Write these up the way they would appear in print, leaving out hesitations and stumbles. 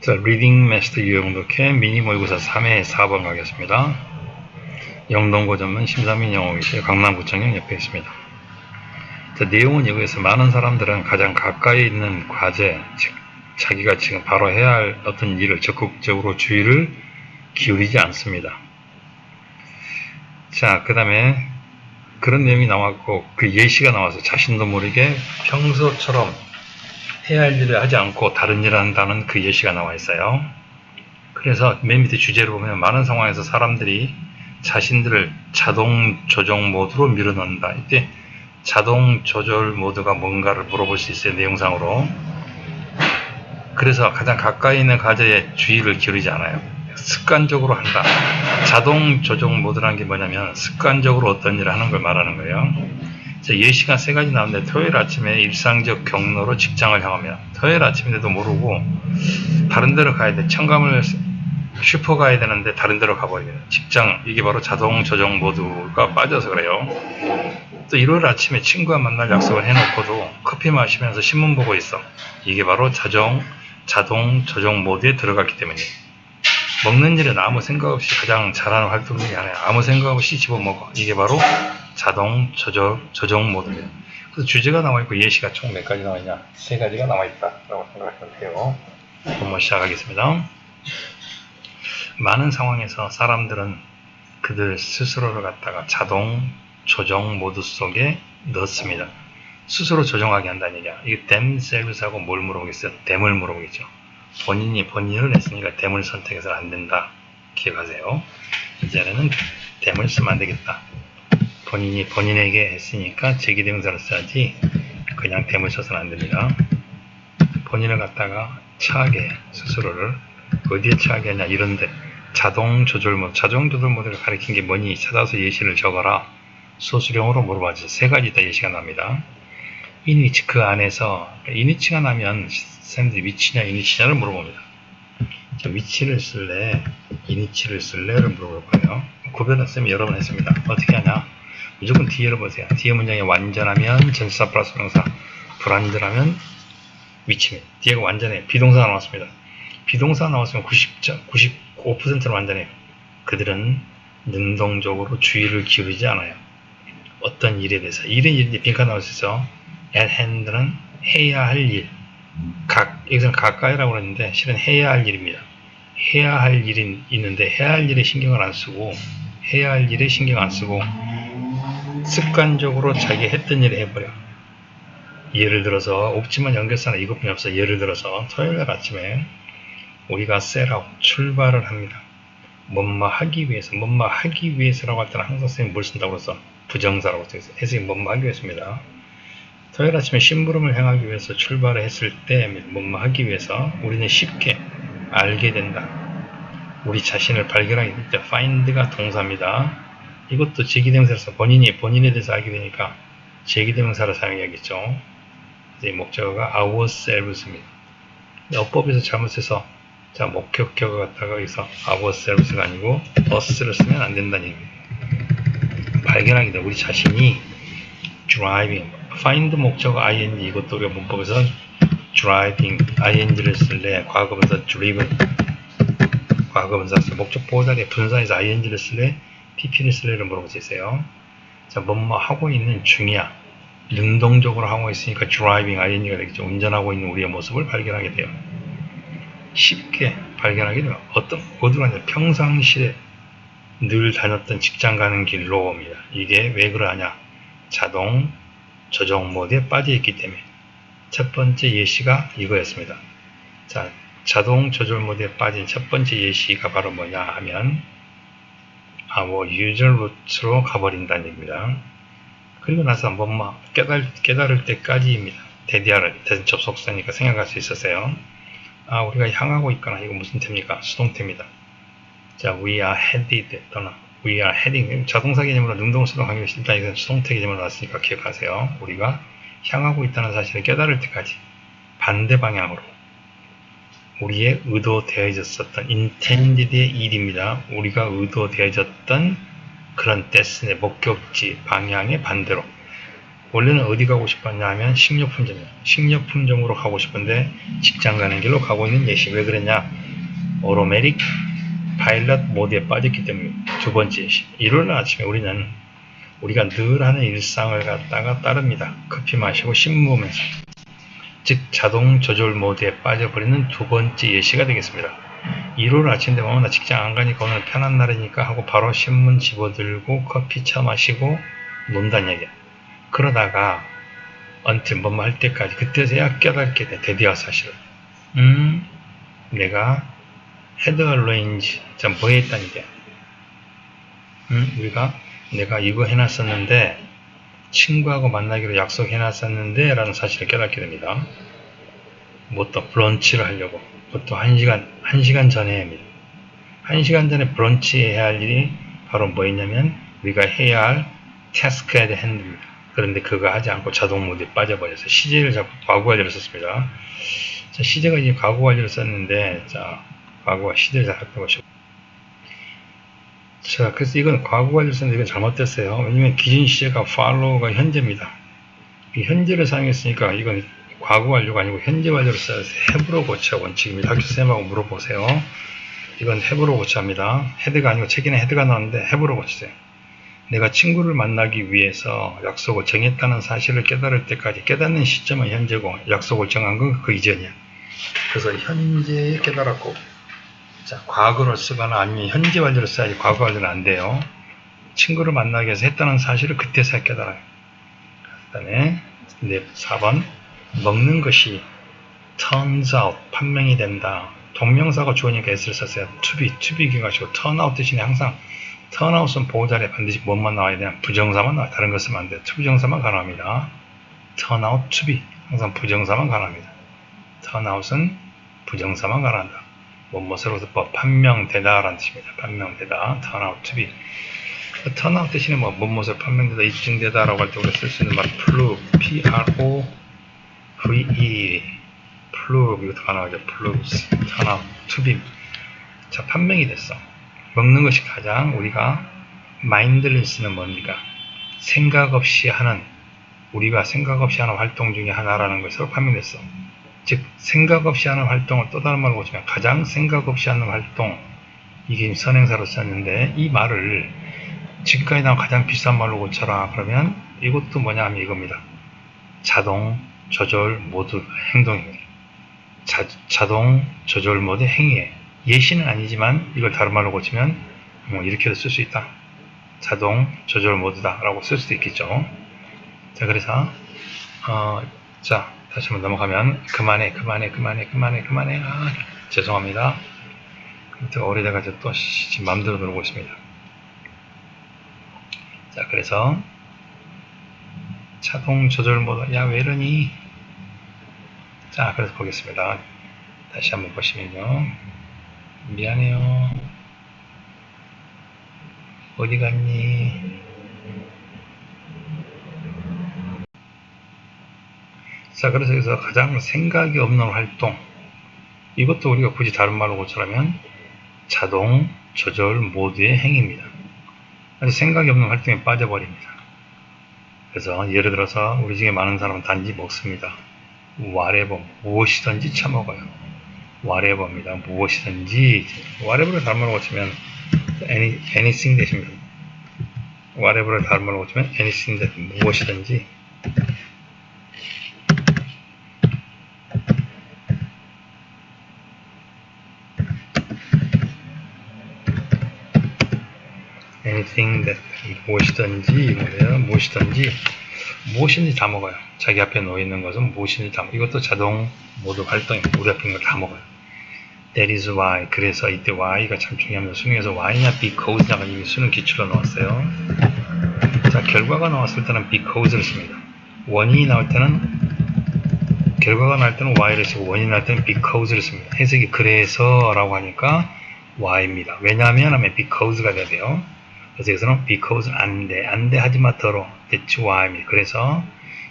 자, 리딩 마스터 유영독회 미니 모의고사 3회 4번 가겠습니다. 영동고전문 심사민 영어교실 강남구청역 옆에 있습니다. 자, 내용은 여기에서 많은 사람들은 가장 가까이 있는 과제, 즉 자기가 지금 바로 해야 할 어떤 일을 적극적으로 주의를 기울이지 않습니다. 자, 그 다음에 그런 내용이 나왔고 그 예시가 나와서 자신도 모르게 평소처럼 해야 할 일을 하지 않고 다른 일을 한다는 그 예시가 나와 있어요. 그래서 맨 밑에 주제를 보면 많은 상황에서 사람들이 자신들을 자동 조정 모드로 밀어넣는다. 이때 자동 조절 모드가 뭔가를 물어볼 수 있어요. 내용상으로. 그래서 가장 가까이 있는 과제에 주의를 기울이지 않아요. 습관적으로 한다. 자동 조정 모드라는 게 뭐냐면 습관적으로 어떤 일을 하는 걸 말하는 거예요. 예시가 세 가지 나오는데 토요일 아침에 일상적 경로로 직장을 향하며 토요일 아침인데도 모르고 다른 데로 가야 돼. 청감을 슈퍼 가야 되는데 다른 데로 가버리게 돼. 직장, 이게 바로 자동 조정 모드가 빠져서 그래요. 또 일요일 아침에 친구와 만날 약속을 해놓고도 커피 마시면서 신문 보고 있어. 이게 바로 자동 조정 모드에 들어갔기 때문이에요. 먹는 일은 아무 생각 없이 가장 잘하는 활동 중에 하나야. 아무 생각 없이 집어먹어. 이게 바로 자동 조정 모드입니다. 그래서 주제가 나와있고 예시가 총 몇 가지 나와있냐? 세 가지가 나와있다라고 생각하시면 돼요. 한번 시작하겠습니다. 많은 상황에서 사람들은 그들 스스로를 갖다가 자동 조정 모드 속에 넣습니다. 스스로 조정하게 한다는 얘기야. 이게 themselves하고 뭘 물어보겠어요? them을 물어보겠죠. 본인이 본인을 했으니까 them을 선택해서 안 된다. 기억하세요. 이제는 them을 쓰면 안 되겠다. 본인이 본인에게 했으니까 제기대명사를 써야지 그냥 them을 써서는 안 됩니다. 본인을 갖다가 처하게 스스로를 어디에 처하게 하냐 이런데 자동 조절 모드를 가리킨 게 뭐니 찾아서 예시를 적어라. 소수령으로 물어봐주세요. 세 가지 다 예시가 납니다. 이니치 그 안에서 이니치가 나면 쌤들이 위치냐 이니치냐를 물어봅니다. 자, 위치를 쓸래 이니치를 쓸래를 물어볼 거예요. 구별은 쌤이 여러 번 했습니다. 어떻게 하냐 무조건 뒤에를 보세요. 뒤에 문장이 완전하면 전치사 플러스 명사 불완전하면 위치입니다. 뒤에가 완전해요. 비동사가 나왔습니다. 비동사가 나왔으면 95%는 완전해요. 그들은 능동적으로 주의를 기울이지 않아요. 어떤 일에 대해서 일은 일인데 빈칸 나올 수 있어. at hand는 해야 할 일. 여기서는 가까이라고 그랬는데 실은 해야 할 일입니다. 해야 할 일이 있는데 해야 할 일에 신경을 안 쓰고 해야 할 일에 신경 안 쓰고 습관적으로 자기 했던 일을 해버려. 예를 들어서 없지만 연결사는 이것뿐이 없어. 예를 들어서 토요일날 아침에 우리가 set out 출발을 합니다. 뭔마 하기 위해서라고 할 때는 항상 선생님이 뭘 쓴다고 그랬어? 부정사라고 써있어요. 선생님이 뭔마 하기 위해서입니다. 토요일 아침에 심부름을 향하기 위해서 출발을 했을 때 뭔마 하기 위해서 우리는 쉽게 알게 된다. 우리 자신을 발견하게 될 때 find가 동사입니다. 이것도 제기대명사라서 본인에 대해서 알게 되니까 제기대명사를 사용해야겠죠. 이제 목적어가 ourselves입니다. 어법에서 잘못해서 자 목격격을 갖다가 여기서 ourselves가 아니고 us를 쓰면 안 된다는 얘기입니다. 발견하게 돼. 우리 자신이 driving, find 목적어 ing 이것도 우리가 문법에서 driving, ing를 쓸래 과거분사 driven 과거분사 목적 보호자리에 분사해서 ing를 쓸래 pp를 쓸래를 물어볼 수 있어요. 자, 뭐뭐 하고 있는 중이야. 능동적으로 하고 있으니까 driving, ing가 되겠죠. 운전하고 있는 우리의 모습을 발견하게 돼요. 쉽게 발견하게 돼요. 어디로 가냐? 평상시에 늘 다녔던 직장 가는 길로 옵니다. 이게 왜 그러냐? 자동 조정 모드에 빠져 있기 때문에. 첫 번째 예시가 이거였습니다. 자, 자동 조절 모드에 빠진 첫 번째 예시가 바로 뭐냐 하면 our user route로 가버린다는 얘기입니다. 그리고 나서 뭐뭐 깨달을 때까지입니다. 대대하는 접속사니까 생각할 수 있었어요. 우리가 향하고 있거나 이거 무슨 태입니까? 수동태입니다. 자, we are headed 또는 we are heading 자동사 개념으로 능동수동 관계를 일단 이건 수동태 개념으로 나왔으니까 기억하세요. 우리가 향하고 있다는 사실을 깨달을 때까지 반대 방향으로 우리의 의도되어졌었던 intended의 일입니다. 우리가 의도되어졌던 그런 데스네 목적지 방향의 반대로 원래는 어디 가고 싶었냐 하면 식료품점이에요. 식료품점으로 가고 싶은데 직장 가는 길로 가고 있는 예시. 왜 그랬냐? 오토매틱 파일럿 모드에 빠졌기 때문에. 두 번째 예시. 일요일 아침에 우리가 늘 하는 일상을 갖다가 따릅니다. 커피 마시고 신문 보면서. 즉 자동 조절 모드에 빠져버리는 두 번째 예시가 되겠습니다. 일요일 아침 되면 나 직장 안 가니까 오늘 편한 날이니까 하고 바로 신문 집어들고 커피 차 마시고 논다는 얘기야. 그러다가 언뜻 뭐뭐 할 때까지 그때서야 깨닫게 돼. 드디어 사실은 내가 헤드 어레인지 뭐 했다는 게 내가 이거 해놨었는데 친구하고 만나기로 약속해놨었는데 라는 사실을 깨닫게 됩니다. 뭐 또 브런치를 하려고 그것도 1시간 전에 합니다. 1시간 전에 브런치 해야 할 일이 바로 뭐였냐면 우리가 해야 할 태스크 at hand입니다. 그런데 그거 하지 않고 자동 모드에 빠져버려서 시제를 자꾸 과거 완료를 썼습니다. 자, 시제가 이제 과거 완료를 썼는데 자 과거와 시제를 살펴보시고 자 그래서 이건 과거 완료를 썼는데 이건 잘못됐어요. 왜냐면 기존 시제가 follow가 현재입니다. 현재를 사용했으니까 이건 과거 완료가 아니고 현재 완료를 써야 have로 고쳐 원칙입니다. 학교쌤하고 물어보세요. 이건 have로 고쳐야 합니다. head가 아니고 책에는 head가 나왔는데 have로 고치세요. 내가 친구를 만나기 위해서 약속을 정했다는 사실을 깨달을 때까지 깨닫는 시점은 현재고 약속을 정한 건 그 이전이야. 그래서 현재에 깨달았고 자 과거를 쓰거나 아니면 현재 완료를 써야지 과거 완료는 안 돼요. 친구를 만나기 위해서 했다는 사실을 그때서야 깨달아요. 그 다음에 4번 먹는 것이 turns out 판명이 된다. 동명사가 주어니까 s를 썼어요. to be 기가지고 turn out 대신에 항상 turn out은 보호자리에 반드시 뭐만 나와야 되냐 부정사만 나와요. 다른 거 쓰면 안 돼요. 투부정사만 가능합니다. turn out to be 항상 부정사만 가능합니다. turn out은 부정사만 가능한다. 뭐뭐으로서 판명되다 라는 뜻입니다. 판명되다 turn out to be turn out 대신에 뭐뭐으로 판명되다 입증되다 라고 할 때 우리가 쓸 수 있는 말 prove P-R-O-V-E prove 이것도 가능하죠. proves turn out to be 자 판명이 됐어. 먹는 것이 가장 우리가 마인드를 쓰는 뭡니까? 생각 없이 하는 우리가 생각 없이 하는 활동 중에 하나라는 것으로 판명됐어. 즉 생각 없이 하는 활동을 또 다른 말로 고치면 가장 생각 없이 하는 활동 이게 선행사로 썼는데 이 말을 지금까지 나온 가장 비싼 말로 고쳐라 그러면 이것도 뭐냐 하면 이겁니다. 자동 조절 모드 행동입니다. 자동 조절 모드 행위에 예시는 아니지만 이걸 다른 말로 고치면 뭐 이렇게도 쓸 수 있다. 자동 조절 모드다 라고 쓸 수도 있겠죠. 자 그래서 자 다시 한번 넘어가면 그만해 아 죄송합니다. 컴퓨터가 오래돼가지고 또 지금 맘대로 누르고 있습니다. 자 그래서 자동 조절 모드 야 왜 이러니 자 그래서 보겠습니다. 다시 한번 보시면요 미안해요 어디 갔니 자 그래서 여기서 가장 생각이 없는 활동 이것도 우리가 굳이 다른 말로 고쳐라면 자동 조절 모드의 행위입니다. 아주 생각이 없는 활동에 빠져버립니다. 그래서 예를 들어서 우리 중에 많은 사람은 단지 먹습니다. whatever 무엇이든지 처먹어요. whatever입니다. 무엇이든지 whatever를 다른 말로 고치면 anything 대신입니다. whatever를 다른 말로 고치면 anything 대 무엇이든지 anything that 무엇이든지 뭐예요? 무엇이든지 다 먹어요. 자기 앞에 놓여있는 것은 무엇이든지 다 먹어요. 이것도 자동 모드 활동입니다. 우리 앞에 있는 걸 다 먹어요. That is why 그래서 이때 why가 참 중요합니다. 수능에서 why냐 because냐가 이미 수능 기출로 나왔어요. 자 결과가 나왔을 때는 because를 씁니다. 원인이 나올 때는 결과가 나올 때는 why를 쓰고 원인이 나올 때는 because를 씁니다. 해석이 그래서 라고 하니까 why입니다. 왜냐하면 하면 because가 돼야 돼요. 그래서 여기서는 because는 안 돼 하지마 더러 that's why입니다. 그래서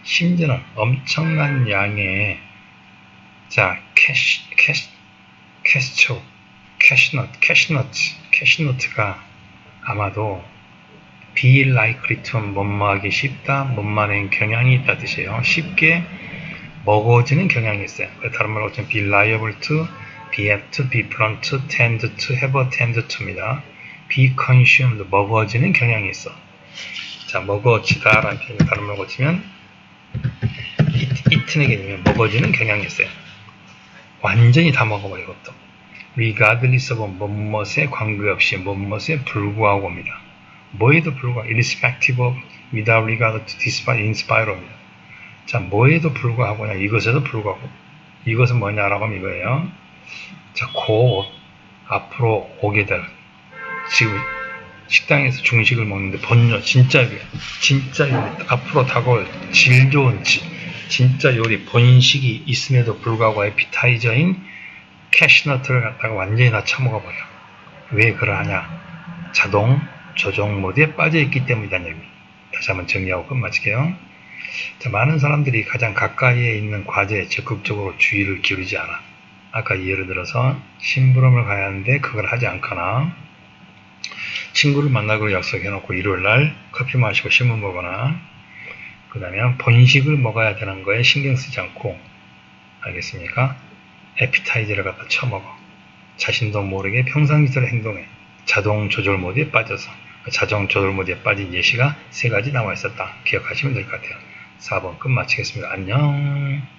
심지어는 엄청난 양의 자 캐시노트가 아마도 be likely to 뭐뭐하기 쉽다, 뭐뭐하는 경향이 있다 뜻이에요. 쉽게 먹어지는 경향이 있어요. 다른 말로 하면 be liable to, be apt to, be prone to, tend to, have a tend to입니다. be consumed, 먹어지는 경향이 있어. 자, 먹어지다라는 표현이 다른 말로 고치면 eat는 개념이면 먹어지는 경향이 있어요. 완전히 다 먹어버리고도. regardless of 뭐뭐에 관계없이 뭐뭐에 불구하고입니다. 뭐에도 불구하고 irrespective of, without regard to, despite, in spite of입니다. 자, 뭐에도 불구하고냐, 이것에도 불구하고. 이것은 뭐냐라고 하면 이거예요. 자, 곧 앞으로 오게 될, 지금 식당에서 중식을 먹는데 번요, 진짜 요리, 앞으로 다가올 질 좋은 진짜 요리, 본식이 있음에도 불구하고 에피타이저인 캐시너트를 갖다가 완전히 다 처먹어버려. 왜 그러하냐? 자동 조정 모드에 빠져있기 때문이라는 얘기입니다. 다시 한번 정리하고 끝마칠게요. 자, 많은 사람들이 가장 가까이에 있는 과제에 적극적으로 주의를 기울이지 않아. 아까 예를 들어서 심부름을 가야 하는데 그걸 하지 않거나 친구를 만나기로 약속해놓고 일요일날 커피 마시고 신문 보거나 그 다음에 본식을 먹어야 되는 거에 신경 쓰지 않고 알겠습니까? 에피타이저를 갖다 쳐먹어. 자신도 모르게 평상시대로 행동해. 자동 조절 모드에 빠져서 자동 조절 모드에 빠진 예시가 3가지 나와 있었다. 기억하시면 될 것 같아요. 4번 끝 마치겠습니다. 안녕.